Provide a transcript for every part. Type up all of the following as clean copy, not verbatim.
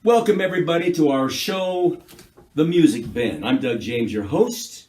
Welcome, everybody, to our show, The Music Bin. I'm Doug James, your host.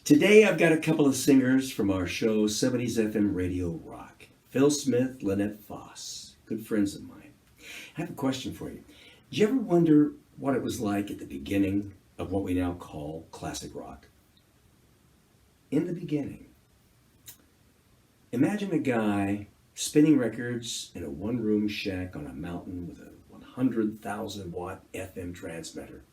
Today, I've got a couple of singers from our show, 70s FM Radio Rock. Phil Smith, Lynette, Foss. Good friends of mine. I have a question for you. Did you ever wonder what it was like at the beginning of what we now call classic rock? In the beginning, imagine a guy spinning records in a one-room shack on a mountain with a 100,000-watt FM transmitter.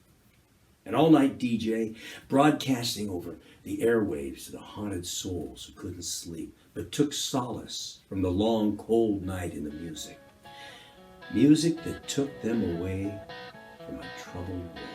An all-night DJ broadcasting over the airwaves to the haunted souls who couldn't sleep, but took solace from the long, cold night in the music. Music that took them away from a troubled world.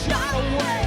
Shot away.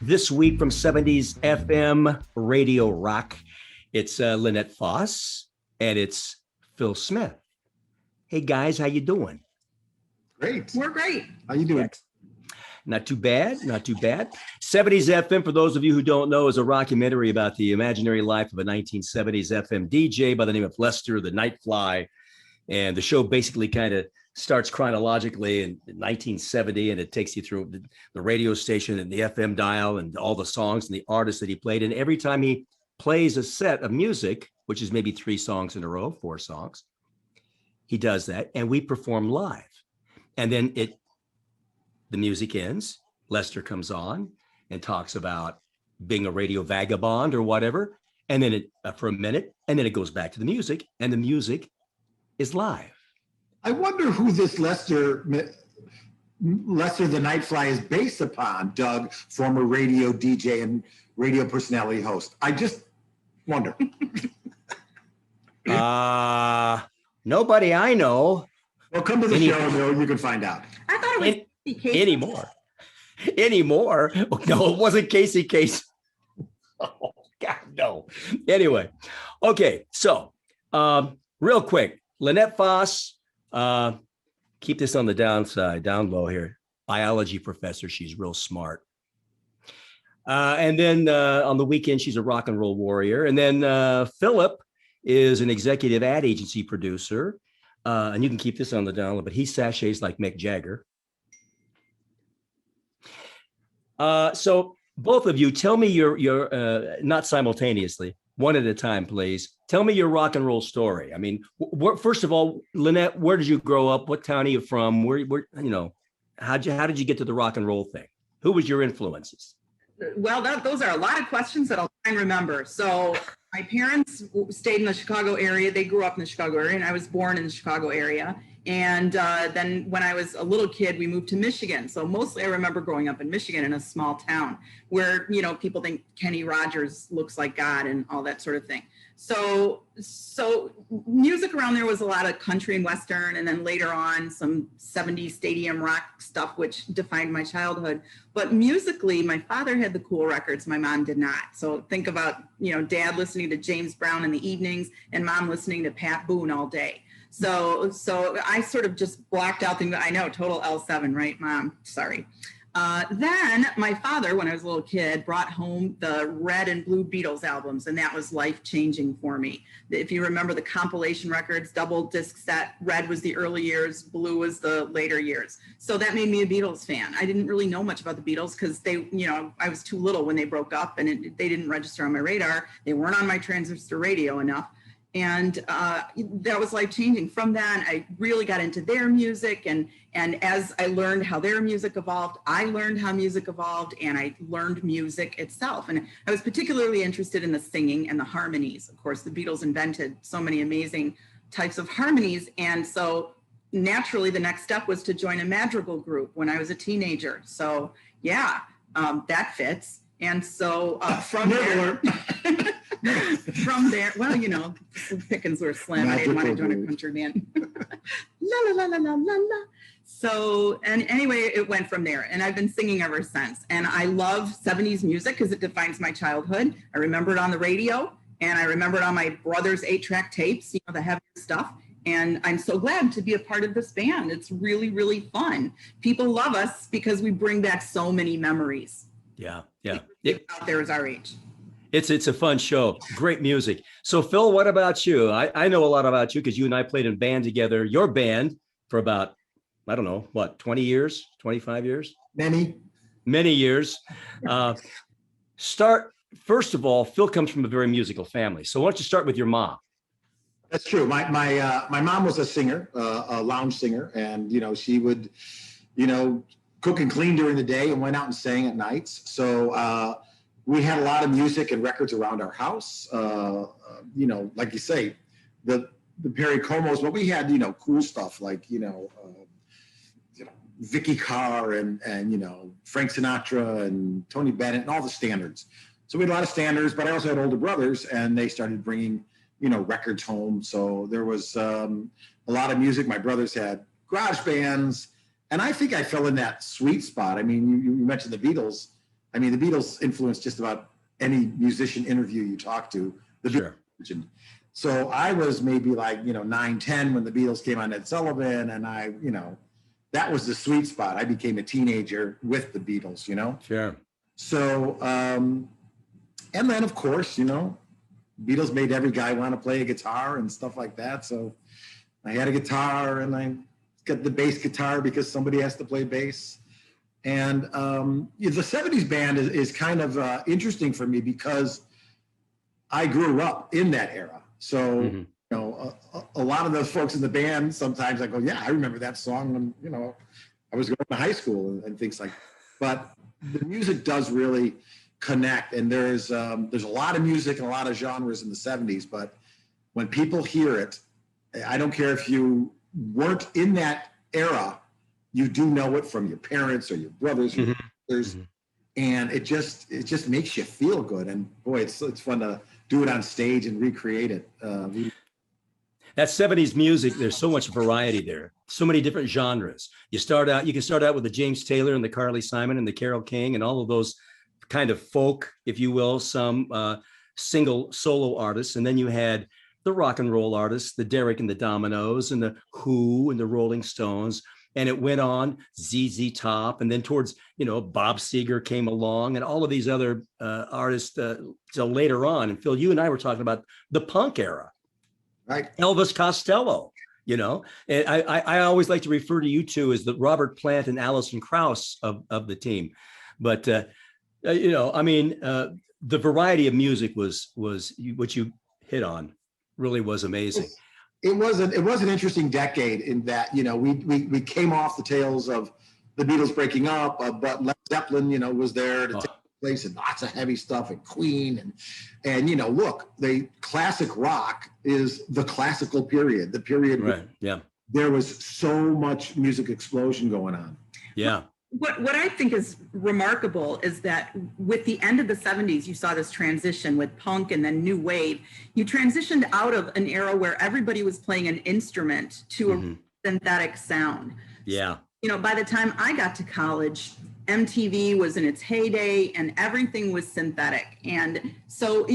This week from 70s FM Radio Rock, it's Lynette Foss and it's Phil Smith. Hey guys, how you doing? Great. We're great. How you doing? Not too bad, not too bad. 70s FM, for those of you who don't know, is a rockumentary about the imaginary life of a 1970s FM DJ by the name of Lester the Nightfly. And the show basically kind of starts chronologically in 1970, and it takes you through the radio station and the FM dial and all the songs and the artists that he played. And every time he plays a set of music, which is maybe 3 songs in a row, 4 songs, he does that, and we perform live. And then the music ends, Lester comes on and talks about being a radio vagabond or whatever, and then for a minute, and then it goes back to the music, and the music is live. I wonder who this Lester the Nightfly is based upon, Doug, former radio DJ and radio personality host. I just wonder. Nobody I know. Well, come to the show and you can find out. I thought it was Casey. Anymore. No, it wasn't Casey Case. Oh, God, no. Anyway, okay, so real quick, Lynette Foss, keep this on the downside, down low here. Biology professor, she's real smart. And then on the weekend, she's a rock and roll warrior. And then Philip is an executive ad agency producer. And you can keep this on the down low, but he sachets like Mick Jagger. So both of you, tell me your not simultaneously, one at a time, please. Tell me your rock and roll story. I mean, first of all, Lynette, where did you grow up? What town are you from? Where how did you get to the rock and roll thing? Who was your influences? Well, those are a lot of questions that I'll try and remember. So my parents stayed in the Chicago area. They grew up in the Chicago area, and I was born in the Chicago area. And then when I was a little kid, we moved to Michigan. So mostly I remember growing up in Michigan in a small town where, people think Kenny Rogers looks like God and all that sort of thing. So music around there was a lot of country and Western, and then later on some 70s stadium rock stuff, which defined my childhood. But musically, my father had the cool records. My mom did not. So think about, Dad listening to James Brown in the evenings and Mom listening to Pat Boone all day. So I sort of just blocked out things. I know, total L7, right, Mom? Sorry. Then my father, when I was a little kid, brought home the Red and Blue Beatles albums, and that was life-changing for me. If you remember the compilation records, double disc set, Red was the early years, Blue was the later years. So that made me a Beatles fan. I didn't really know much about the Beatles because they, I was too little when they broke up, and they didn't register on my radar. They weren't on my transistor radio enough. And that was life-changing. From then, I really got into their music. And as I learned how their music evolved, I learned how music evolved, and I learned music itself. And I was particularly interested in the singing and the harmonies. Of course, the Beatles invented so many amazing types of harmonies. And so naturally, the next step was to join a madrigal group when I was a teenager. So yeah, that fits. And so from there... well, pickings were slim. I didn't want to join a country band. La la la la la la la. So, and anyway, it went from there, and I've been singing ever since. And I love 70s music because it defines my childhood. I remember it on the radio, and I remember it on my brother's 8-track tapes, the heavy stuff. And I'm so glad to be a part of this band. It's really, really fun. People love us because we bring back so many memories. Yeah. Out there is our age. It's a fun show. Great music. So Phil, what about you? I know a lot about you because you and I played in band together, your band, for about, 20 years, 25 years? Many years. First of all, Phil comes from a very musical family. So why don't you start with your mom? That's true. My mom was a singer, a lounge singer, and she would, cook and clean during the day and went out and sang at nights. So we had a lot of music and records around our house. Like you say, the Perry Comos, but we had cool stuff like Vicky Carr and Frank Sinatra and Tony Bennett and all the standards. So we had a lot of standards, but I also had older brothers, and they started bringing records home. So there was a lot of music. My brothers had garage bands, and I think I fell in that sweet spot. I mean, you mentioned the Beatles. I mean, the Beatles influenced just about any musician interview you talk to. The Sure. Beatles. So I was maybe like, 9, 10 when the Beatles came on Ed Sullivan, and that was the sweet spot. I became a teenager with the Beatles, Sure. So, and then of course, Beatles made every guy want to play a guitar and stuff like that. So I had a guitar, and I got the bass guitar because somebody has to play bass. And the 70s band is kind of interesting for me because I grew up in that era. So, a lot of those folks in the band, sometimes I go, yeah, I remember that song when, I was going to high school and things like that. But the music does really connect. And there's a lot of music and a lot of genres in the 70s. But when people hear it, I don't care if you weren't in that era, you do know it from your parents or your brothers or your sisters, and it just makes you feel good. And boy, it's fun to do it on stage and recreate it. That 70s music, there's so much variety there, so many different genres. You can start out with the James Taylor and the Carly Simon and the Carole King and all of those kind of folk, if you will, some single solo artists, and then you had the rock and roll artists, the Derek and the Dominoes and the Who and the Rolling Stones. And it went on, ZZ Top, and then towards, Bob Seger came along, and all of these other artists till later on. And Phil, you and I were talking about the punk era, Right? Elvis Costello, And I always like to refer to you two as the Robert Plant and Alison Krauss of the team. But the variety of music was what you hit on, really was amazing. It was an interesting decade in that, we came off the tails of the Beatles breaking up, but Led Zeppelin, was there to take place, and lots of heavy stuff, and Queen, and look, the classic rock is the classical period, the period right. Yeah. There was so much music explosion going on. Yeah. What I think is remarkable is that with the end of the 70s, you saw this transition with punk and then new wave. You transitioned out of an era where everybody was playing an instrument to a synthetic sound. Yeah. By the time I got to college, MTV was in its heyday and everything was synthetic. And so,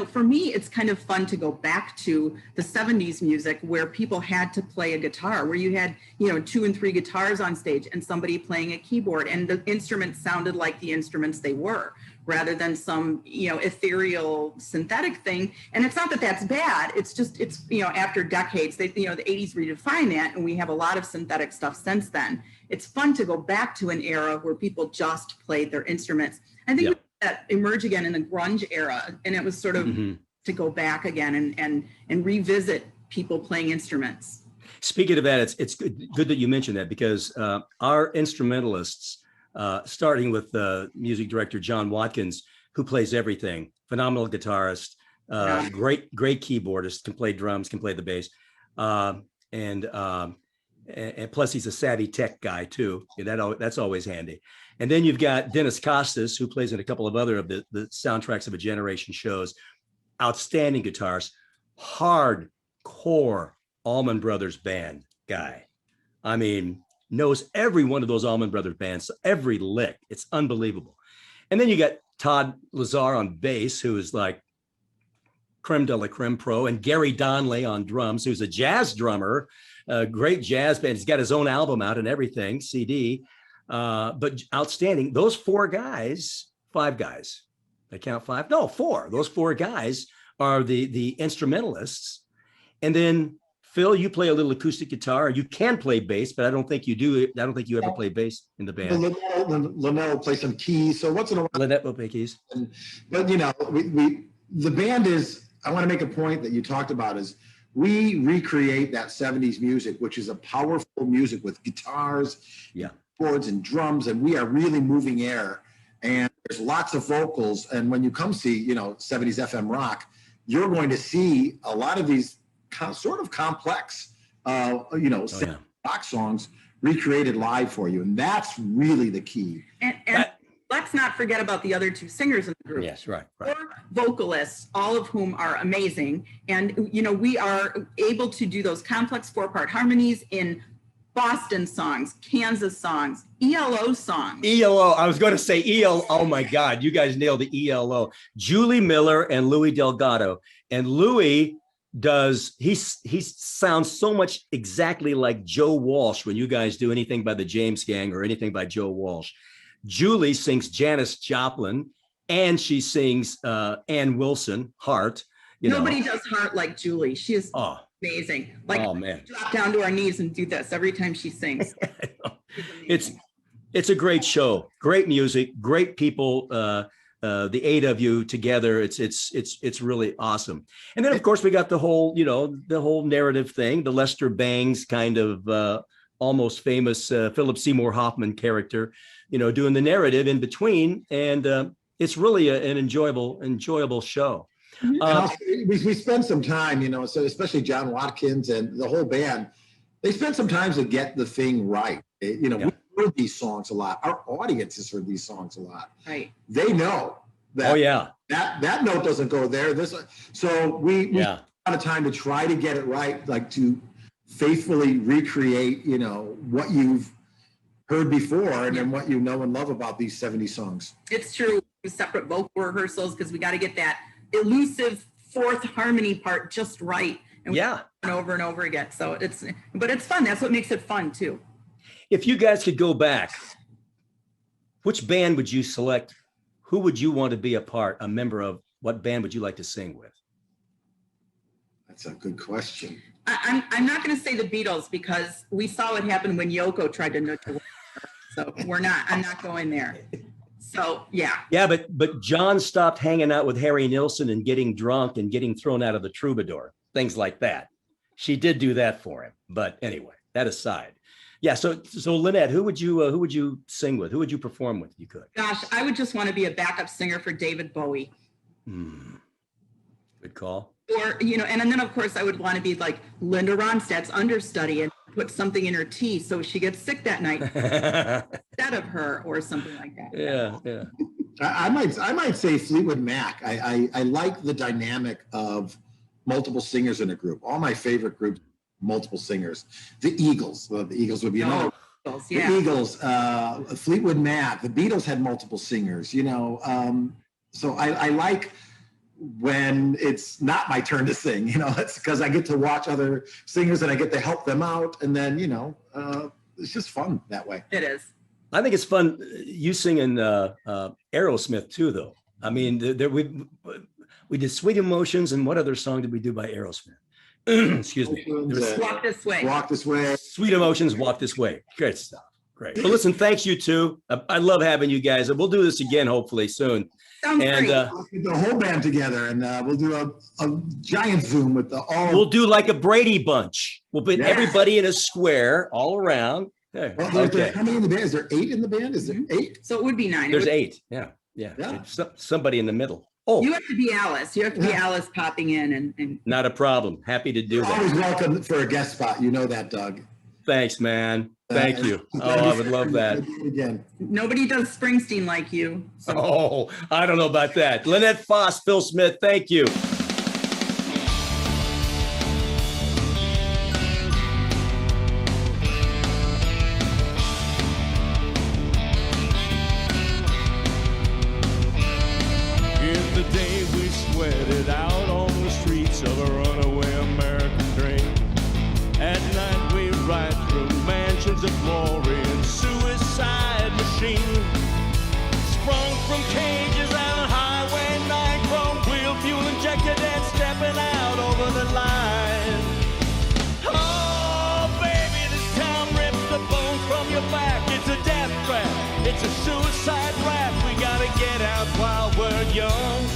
for me, it's kind of fun to go back to the 70s music where people had to play a guitar, where you had, 2 and 3 guitars on stage and somebody playing a keyboard, and the instruments sounded like the instruments they were, rather than some, ethereal synthetic thing. And it's not that that's bad. It's just, after decades, the 80s redefined that, and we have a lot of synthetic stuff since then. It's fun to go back to an era where people just played their instruments. I think that emerged again in the grunge era, and it was sort of to go back again and revisit people playing instruments. Speaking of that, it's good that you mentioned that, because our instrumentalists, starting with music director John Watkins, who plays everything, phenomenal guitarist, great keyboardist, can play drums, can play the bass, and plus he's a savvy tech guy too. That's always handy. And then you've got Dennis Costis, who plays in a couple of other of the soundtracks of a generation shows. Outstanding guitarist, hardcore Allman Brothers band guy. I mean, knows every one of those Allman Brothers bands, every lick. It's unbelievable. And then you got Todd Lazar on bass, who is like creme de la creme pro, and Gary Donnelly on drums, who's a jazz drummer, great jazz band. He's got his own album out and everything, CD, but outstanding. Those 5 guys, I count 5? No, 4. Those 4 guys are the instrumentalists. And then Phil, you play a little acoustic guitar. You can play bass, but I don't think you do. I don't think you ever play bass in the band. Lynette will play some keys. So once in a while, Lynette will play keys. But the band is, I want to make a point that you talked about, is we recreate that 70s music, which is a powerful music with guitars, boards and drums, and we are really moving air. And there's lots of vocals. And when you come see, 70s FM rock, you're going to see a lot of these sort of complex, rock songs recreated live for you. And that's really the key. And let's not forget about the other 2 singers in the group. Yes, right. 4 vocalists, all of whom are amazing. And, we are able to do those complex 4-part harmonies in Boston songs, Kansas songs, ELO songs. ELO. I was going to say ELO. Oh my God, you guys nailed the ELO. Julie Miller and Luie Delgado. And Luie he sounds so much exactly like Joe Walsh when you guys do anything by the James Gang or anything by Joe Walsh. Julie sings Janis Joplin, and she sings Ann Wilson, Heart. Nobody does Heart like Julie. She is amazing. Like, oh man, drop down to our knees and do this every time she sings. It's a great show, great music, great people. The 8 of you together, it's really awesome. And then of course we got the whole narrative thing, the Lester Bangs kind of almost famous Philip Seymour Hoffman character, doing the narrative in between, and it's really an enjoyable show. We spent some time, so especially John Watkins and the whole band, they spent some time to get the thing right. We heard these songs a lot. Our audience has heard these songs a lot. Right. They know that. That note doesn't go there. So we spent a lot of time to try to get it right, like to faithfully recreate, what you've heard before and then what you know and love about these 70 songs. It's true. Separate vocal rehearsals because we got to get that elusive fourth harmony part just right. And over and over again. So it's fun. That's what makes it fun too. If you guys could go back, which band would you select? Who would you want to be a member of? What band would you like to sing with? That's a good question. I'm not going to say the Beatles because we saw what happened when Yoko tried to neutralize her. So I'm not going there. So, yeah. Yeah, but John stopped hanging out with Harry Nilsson and getting drunk and getting thrown out of the Troubadour, things like that. She did do that for him. But anyway, that aside. Yeah, so Lynette, who would you sing with? Who would you perform with if you could? Gosh, I would just want to be a backup singer for David Bowie. Good call. Or, and then of course I would want to be like Linda Ronstadt's understudy and put something in her tea so she gets sick that night instead of her or something like that. Yeah. I might say Fleetwood Mac. I like the dynamic of multiple singers in a group. All my favorite groups, multiple singers. The Eagles. Well, the Eagles would be another. Yeah. The Eagles, Fleetwood Mac. The Beatles had multiple singers. So I like when it's not my turn to sing. It's because I get to watch other singers and I get to help them out, and then it's just fun that way. It is. I think it's fun. You singing Aerosmith too, though. I mean, we did Sweet Emotions, and what other song did we do by Aerosmith? Excuse me. Walk This Way. Walk This Way. Sweet Emotions, Walk This Way. Great stuff. Great. Well, listen, thanks you two. I love having you guys. We'll do this again, hopefully soon. Sounds great. We'll get the whole band together, and we'll do a giant Zoom with all. We'll do like a Brady Bunch. We'll put everybody in a square all around. There. Well, how many in the band? Is there 8 in the band? Is there 8? So it would be 9. There's 8. Yeah. Somebody in the middle. Oh, you have to be Alice. You have to be Alice popping in and. Not a problem. Happy to do that. Always welcome for a guest spot. You know that, Doug. Thanks, man. Thank you. I would love that. Again. Nobody does Springsteen like you. So. Oh, I don't know about that. Lynette, Foss, Phil Smith, thank you. In the day we sweated out on the streets of a runaway American dream. At night we ride through mansions of glory and suicide machine. Sprung from cages and highway nitro, wheel fuel injected and stepping out over the line. Oh, baby, this town rips the bones from your back. It's a death trap. It's a suicide rap. We gotta get out while we're young.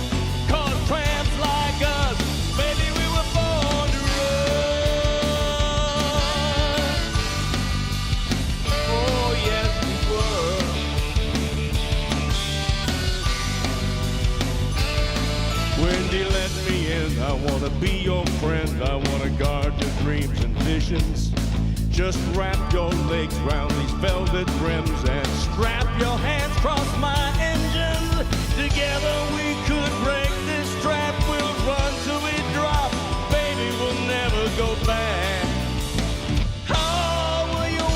Cause tramps like us, baby, we were born to run. Oh, yes, we were. Wendy, let me in. I wanna be your friend. I wanna guard your dreams and visions. Just wrap your legs round these velvet rims and strap your hands across my engines. Together we could break this trap. We'll run till we drop. Baby, we'll never go back. Oh, will you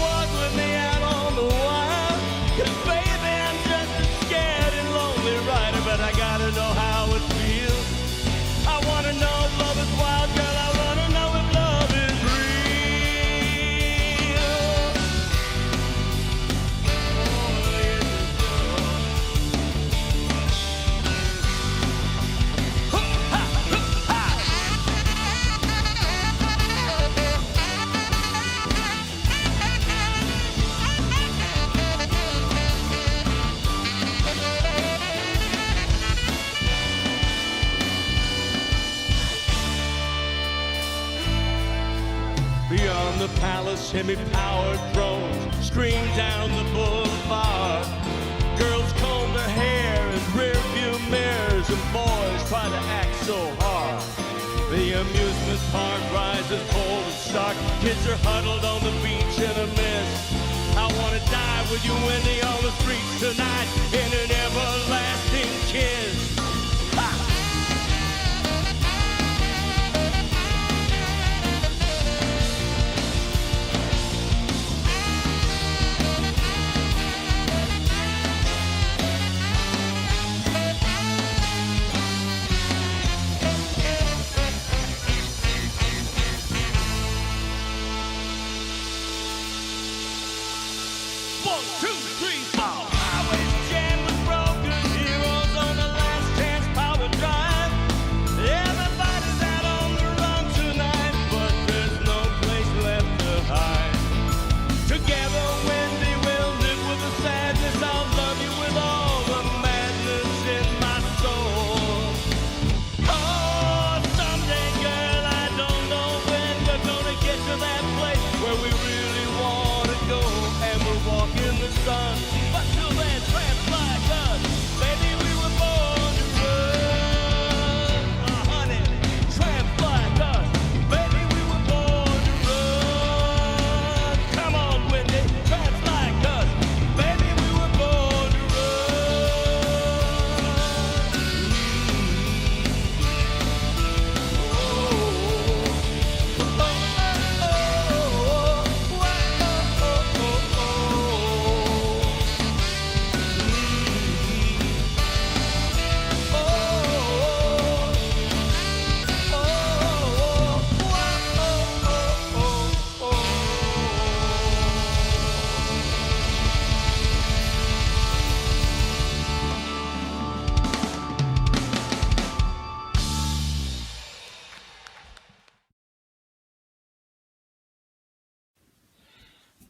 Beyond the palace, hemi-powered drones scream down the boulevard. Girls comb their hair in rear-view mirrors, and boys try to act so hard. The amusement park rises cold and stark. Kids are huddled on the beach in a mist. I wanna die with you, Wendy, on the streets tonight in an everlasting kiss. Ha!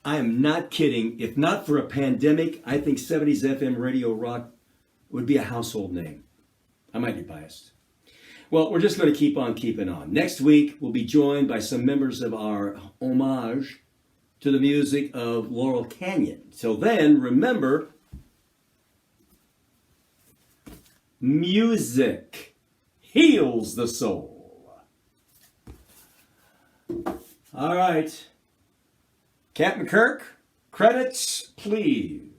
I am not kidding. If not for a pandemic, I think 70s FM Radio Rock would be a household name. I might be biased. Well, we're just going to keep on keeping on. Next week, we'll be joined by some members of our homage to the music of Laurel Canyon. Till then, remember, music heals the soul. All right. Captain Kirk, credits, please.